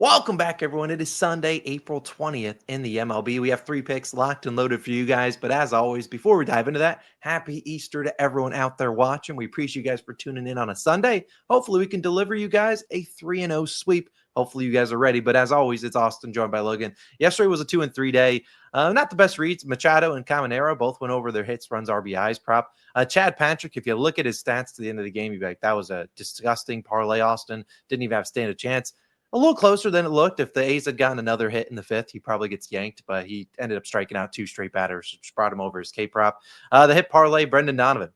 Welcome back, everyone. It is Sunday, April 20th in the MLB. We have three picks locked and loaded for you guys. But as always, before we dive into that, happy Easter to everyone out there watching. We appreciate you guys for tuning in on a Sunday. Hopefully, we can deliver you guys a 3-0 sweep. Hopefully, you guys are ready. But as always, it's Austin joined by Logan. Yesterday was a 2-3 day. Not the best reads. Machado and Caminero both went over their hits, runs, RBIs prop. Chad Patrick, if you look at his stats to the end of the game, you'd be like, that was a disgusting parlay, Austin. Didn't even have a stand a chance. A little closer than it looked. If the A's had gotten another hit in the fifth, he probably gets yanked, but he ended up striking out two straight batters, which brought him over his K prop. The hit parlay, Brendan Donovan,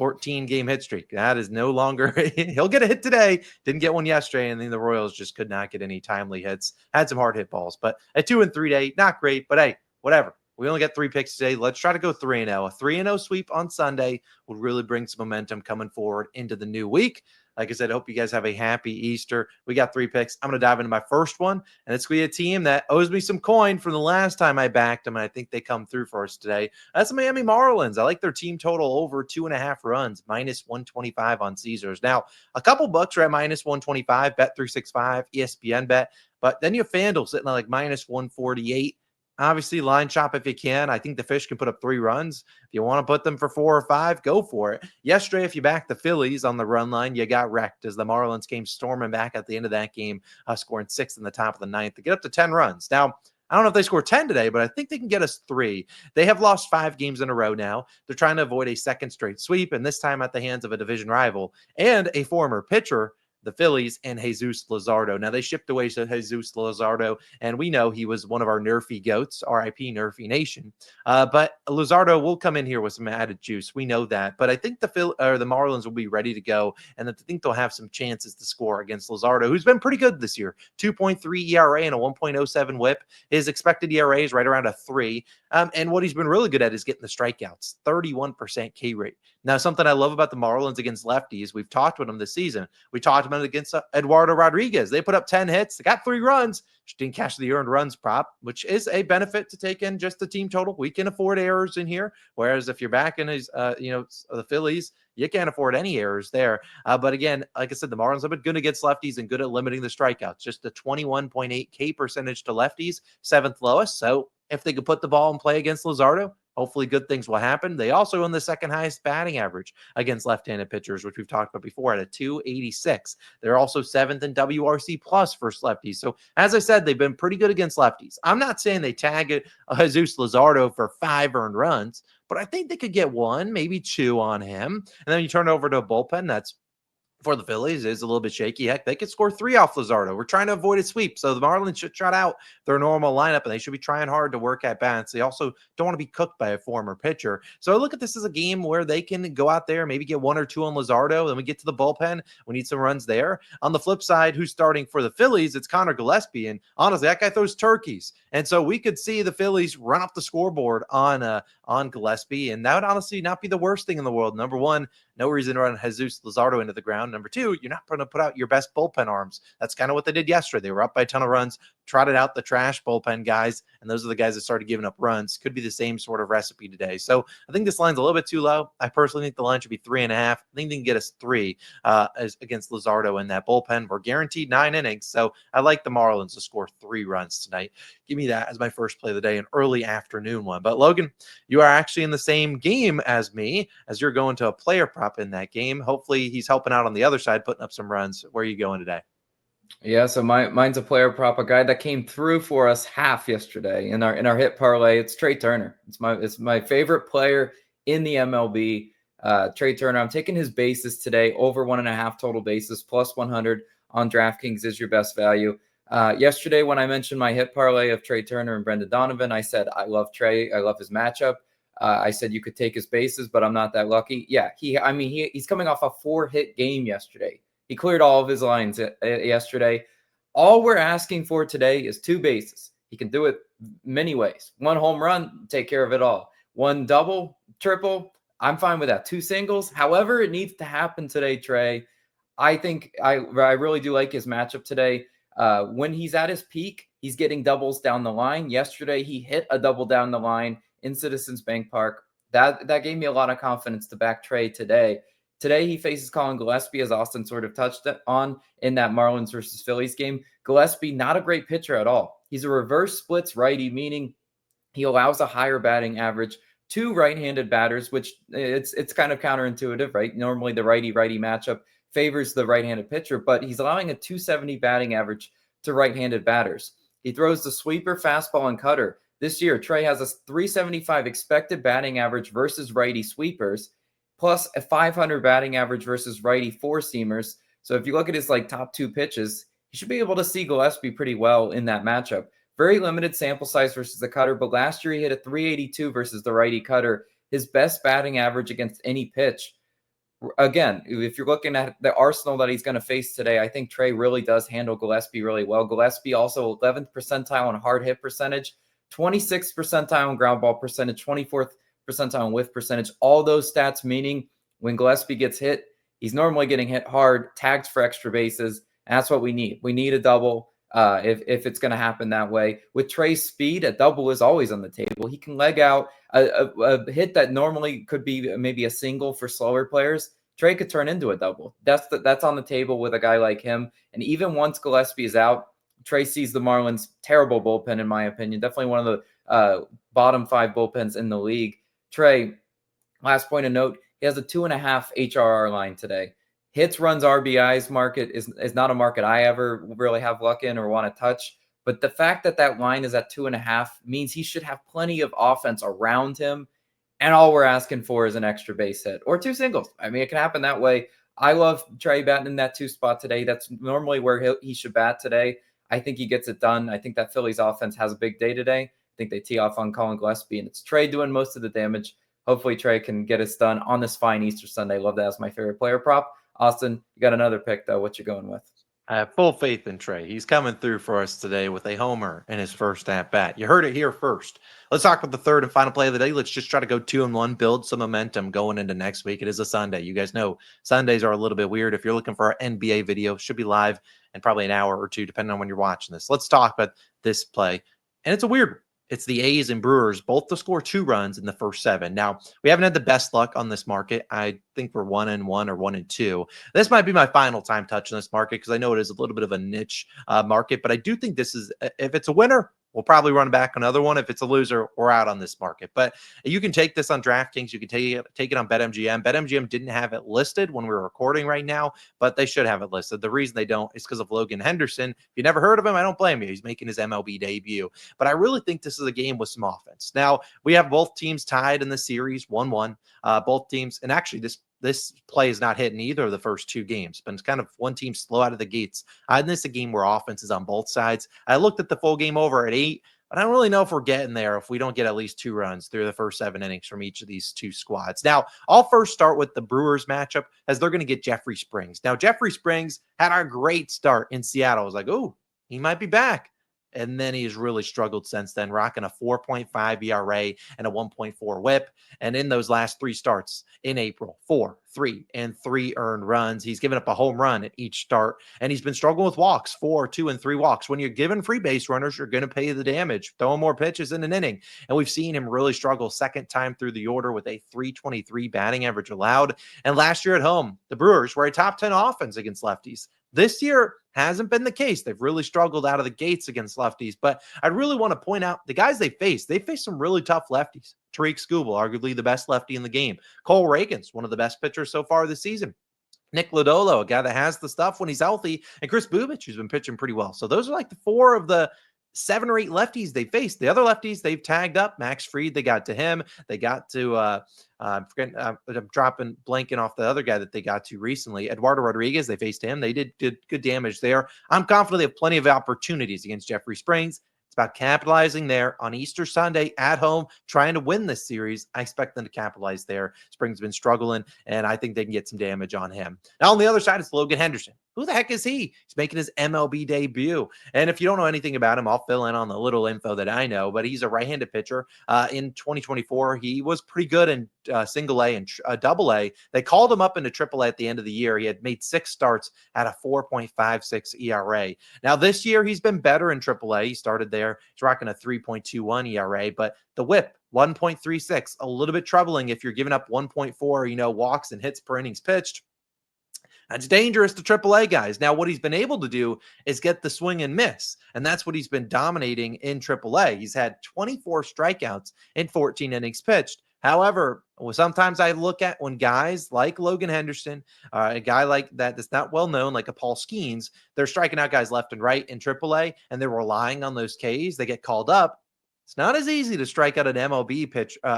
14-game hit streak. That is no longer, he'll get a hit today. Didn't get one yesterday, and then the Royals just could not get any timely hits. Had some hard hit balls, but a 2-3 day, not great, but hey, whatever. We only got three picks today. Let's try to go 3-0. A 3-0 sweep on Sunday would really bring some momentum coming forward into the new week. Like I said, I hope you guys have a happy Easter. We got three picks. I'm going to dive into my first one, and it's going to be a team that owes me some coin from the last time I backed them, and I think they come through for us today. That's the Miami Marlins. I like their team total over 2.5 runs, minus 125 on Caesars. Now, a couple bucks are at minus 125, Bet365, ESPN bet, but then you have FanDuel sitting at like minus 148. Obviously, line shop if you can. I think the Fish can put up 3 runs. If you want to put them for 4 or 5, go for it. Yesterday, if you backed the Phillies on the run line, you got wrecked as the Marlins came storming back at the end of that game, scoring 6 in the top of the ninth to get up to 10 runs. Now, I don't know if they score 10 today, but I think they can get us 3. They have lost 5 games in a row now. They're trying to avoid a second straight sweep, and this time at the hands of a division rival and a former pitcher, the Phillies, and Jesus Luzardo. Now, they shipped away to Jesus Luzardo, and we know he was one of our nerfy goats, RIP Nerfy Nation. But Luzardo will come in here with some added juice. We know that. But I think the Marlins will be ready to go, and I think they'll have some chances to score against Luzardo, who's been pretty good this year. 2.3 ERA and a 1.07 whip. His expected ERA is right around a 3. And what he's been really good at is getting the strikeouts, 31% K rate. Now, something I love about the Marlins against lefties, we've talked with them this season. We talked about it against Eduardo Rodriguez. They put up 10 hits. They got 3 runs. Just didn't cash the earned runs prop, which is a benefit to take in just the team total. We can afford errors in here. Whereas if you're back in his, the Phillies, you can't afford any errors there. But again, like I said, the Marlins have been good against lefties and good at limiting the strikeouts. Just the 21.8 K percentage to lefties, 7th lowest. So if they could put the ball in play against Luzardo, hopefully good things will happen. They also own the second highest batting average against left-handed pitchers, which we've talked about before at a 286. They're also 7th in WRC plus for lefties. So as I said, they've been pretty good against lefties. I'm not saying they tag it Jesus Luzardo for 5 earned runs, but I think they could get 1, maybe 2 on him. And then you turn it over to a bullpen that's for the Phillies is a little bit shaky. Heck, they could score 3 off Luzardo. We're trying to avoid a sweep. So the Marlins should shut out their normal lineup, and they should be trying hard to work at bats. They also don't want to be cooked by a former pitcher. So I look at this as a game where they can go out there, maybe get 1 or 2 on Luzardo. Then we get to the bullpen. We need some runs there. On the flip side, who's starting for the Phillies? It's Connor Gillespie. And honestly, that guy throws turkeys. And so we could see the Phillies run up the scoreboard on Gillespie. And that would honestly not be the worst thing in the world. Number one, no reason to run Jesus Luzardo into the ground. Number 2, you're not going to put out your best bullpen arms. That's kind of what they did yesterday. They were up by a ton of runs, trotted out the trash bullpen guys, and those are the guys that started giving up runs. Could be the same sort of recipe today. So I think this line's a little bit too low. I personally think the line should be 3.5. I think they can get us 3 against Luzardo in that bullpen. We're guaranteed 9 innings, so I like the Marlins to score 3 runs tonight. Give me that as my first play of the day, an early afternoon one. But Logan, you are actually in the same game as me, as you're going to a player prop in that game. Hopefully he's helping out on the other side, putting up some runs. Where are you going today? Yeah, so mine's a player prop, a guy that came through for us half yesterday in our hit parlay. It's Trey Turner. It's my favorite player in the MLB. Trey Turner. I'm taking his bases today, over 1.5 total bases, plus 100 on DraftKings is your best value. Yesterday, when I mentioned my hit parlay of Trey Turner and Brendan Donovan, I said I love Trey. I love his matchup. I said you could take his bases, but I'm not that lucky. Yeah, he's coming off a 4-hit game yesterday. He cleared all of his lines yesterday. All we're asking for today is 2 bases. He can do it many ways. 1 home run, take care of it all. 1 double, triple, I'm fine with that. 2 singles, however it needs to happen today, Trey. I think I really do like his matchup today. When he's at his peak, he's getting doubles down the line. Yesterday, he hit a double down the line in Citizens Bank Park. That gave me a lot of confidence to back Trey today. Today, he faces Colin Gillespie, as Austin sort of touched on in that Marlins versus Phillies game. Gillespie, not a great pitcher at all. He's a reverse splits righty, meaning he allows a higher batting average to right-handed batters, which it's kind of counterintuitive, right? Normally, the righty-righty matchup favors the right-handed pitcher, but he's allowing a 270 batting average to right-handed batters. He throws the sweeper, fastball, and cutter. This year, Trey has a 375 expected batting average versus righty sweepers, plus a 500 batting average versus righty four-seamers. So if you look at his top two pitches, he should be able to see Gillespie pretty well in that matchup. Very limited sample size versus the cutter, but last year he hit a 382 versus the righty cutter, his best batting average against any pitch. Again, if you're looking at the arsenal that he's going to face today, I think Trey really does handle Gillespie really well. Gillespie also 11th percentile on hard hit percentage, 26th percentile on ground ball percentage, 24th percentile on whiff percentage. All those stats meaning when Gillespie gets hit, he's normally getting hit hard, tagged for extra bases. And that's what we need. We need a double. If it's going to happen that way. With Trey's speed, a double is always on the table. He can leg out a hit that normally could be maybe a single for slower players. Trey could turn into a double. That's on the table with a guy like him. And even once Gillespie is out, Trey sees the Marlins' terrible bullpen, in my opinion. Definitely one of the bottom 5 bullpens in the league. Trey, last point of note, he has a 2.5 HRR line today. Hits, runs, RBIs market is not a market I ever really have luck in or want to touch. But the fact that that line is at 2.5 means he should have plenty of offense around him. And all we're asking for is an extra base hit or 2 singles. I mean, it can happen that way. I love Trey batting in that 2 spot today. That's normally where he should bat today. I think he gets it done. I think that Phillies offense has a big day today. I think they tee off on Colin Gillespie, and it's Trey doing most of the damage. Hopefully, Trey can get us done on this fine Easter Sunday. Love that as my favorite player prop. Austin, you got another pick, though. What you going with? I have full faith in Trey. He's coming through for us today with a homer in his first at bat. You heard it here first. Let's talk about the third and final play of the day. Let's just try to go 2-1, build some momentum going into next week. It is a Sunday. You guys know Sundays are a little bit weird. If you're looking for our NBA video, should be live in probably an hour or two, depending on when you're watching this. Let's talk about this play. And it's a weird one. It's the A's and Brewers, both to score 2 runs in the first 7. Now, we haven't had the best luck on this market. I think we're 1-1 or 1-2. This might be my final time touching this market because I know it is a little bit of a niche market, but I do think this is, if it's a winner, we'll probably run back another one. If it's a loser, we're out on this market. But you can take this on DraftKings. You can take it on BetMGM. BetMGM didn't have it listed when we were recording right now, but they should have it listed. The reason they don't is because of Logan Henderson. If you never heard of him, I don't blame you. He's making his MLB debut. But I really think this is a game with some offense. Now, we have both teams tied in the series, 1-1. Both teams, and actually this play is not hitting either of the first 2 games, but it's kind of one team slow out of the gates. And this is a game where offense is on both sides. I looked at the full game over at 8, but I don't really know if we're getting there if we don't get at least 2 runs through the first 7 innings from each of these 2 squads. Now, I'll first start with the Brewers matchup as they're going to get Jeffrey Springs. Now, Jeffrey Springs had a great start in Seattle. I was like, oh, he might be back. And then he's really struggled since then, rocking a 4.5 ERA and a 1.4 whip. And in those last 3 starts in April, 4, 3, and 3 earned runs. He's given up a home run at each start, and he's been struggling with walks, 4, 2, and 3 walks. When you're given free base runners, you're going to pay the damage, throwing more pitches in an inning. And we've seen him really struggle second time through the order with a 323 batting average allowed. And last year at home, the Brewers were a top 10 offense against lefties. This year hasn't been the case. They've really struggled out of the gates against lefties. But I really want to point out the guys they faced some really tough lefties. Tariq Skubal, arguably the best lefty in the game. Cole Reagan's one of the best pitchers so far this season. Nick Lodolo, a guy that has the stuff when he's healthy, and Chris Bubich, who's been pitching pretty well. So those are like the 4 of the 7 or 8 lefties they faced. The other lefties they've tagged up. Max Fried, they got to him. They got to I'm blanking off the other guy that they got to recently. Eduardo Rodriguez, they faced him. They did good damage there. I'm confident they have plenty of opportunities against Jeffrey Springs. It's about capitalizing there on Easter Sunday at home, trying to win this series. I expect them to capitalize there. Springs has been struggling, and I think they can get some damage on him. Now, on the other side, it's Logan Henderson. Who the heck is he? He's making his MLB debut. And if you don't know anything about him, I'll fill in on the little info that I know. But he's a right-handed pitcher. In 2024, he was pretty good in single A and double A. They called him up into triple A at the end of the year. He had made 6 starts at a 4.56 ERA. Now, this year, he's been better in triple A. He started there. He's rocking a 3.21 ERA. But the whip, 1.36, a little bit troubling if you're giving up 1.4, walks and hits per innings pitched. That's dangerous to AAA guys. Now, what he's been able to do is get the swing and miss, and that's what he's been dominating in AAA. He's had 24 strikeouts in 14 innings pitched. However, sometimes I look at when guys like Logan Henderson, a guy like that's not well known, like a Paul Skeens, they're striking out guys left and right in AAA, and they're relying on those Ks. They get called up. It's not as easy to strike out an MLB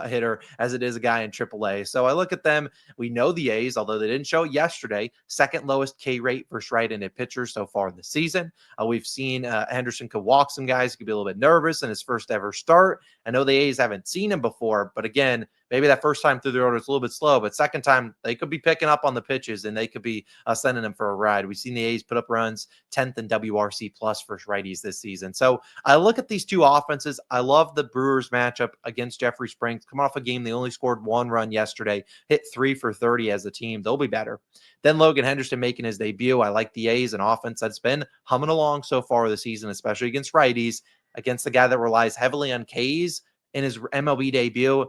hitter as it is a guy in AAA. So I look at them. We know the A's, although they didn't show it yesterday, second lowest K rate versus right-handed pitchers so far this season. We've seen Henderson could walk some guys, could be a little bit nervous in his first ever start. I know the A's haven't seen him before, but again, maybe that first time through the order is a little bit slow, but second time they could be picking up on the pitches and they could be sending them for a ride. We've seen the A's put up runs 10th in WRC plus for righties this season. So I look at these two offenses. I love the Brewers matchup against Jeffrey Springs. Come off a game, they only scored 1 run yesterday, hit 3 for 30 as a team. They'll be better. Then Logan Henderson making his debut. I like the A's, an offense that's been humming along so far this season, especially against righties, against the guy that relies heavily on Ks in his MLB debut.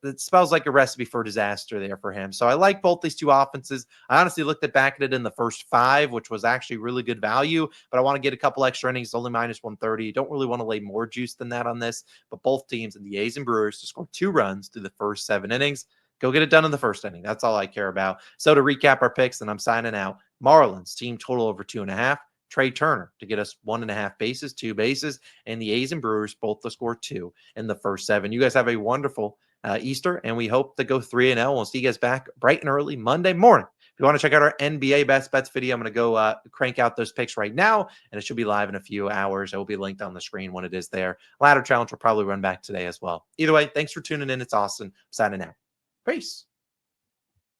It smells like a recipe for disaster there for him. So I like both these two offenses. I honestly looked back at it in the first 5, which was actually really good value, but I want to get a couple extra innings, only minus 130. Don't really want to lay more juice than that on this, but both teams in the A's and Brewers to score 2 runs through the first 7 innings. Go get it done in the first inning. That's all I care about. So to recap our picks, and I'm signing out. Marlins team total over 2.5. Trey Turner to get us 1.5 bases, 2 bases, and the A's and Brewers both to score 2 in the first 7. You guys have a wonderful Easter, and we hope to go 3-0. We'll see you guys back bright and early Monday morning. If you want to check out our NBA best bets video, I'm going to go crank out those picks right now, and it should be live in a few hours. It will be linked on the screen when it is there. Ladder challenge will probably run back today as well. Either way, thanks for tuning in. It's Austin. I'm signing out. Peace.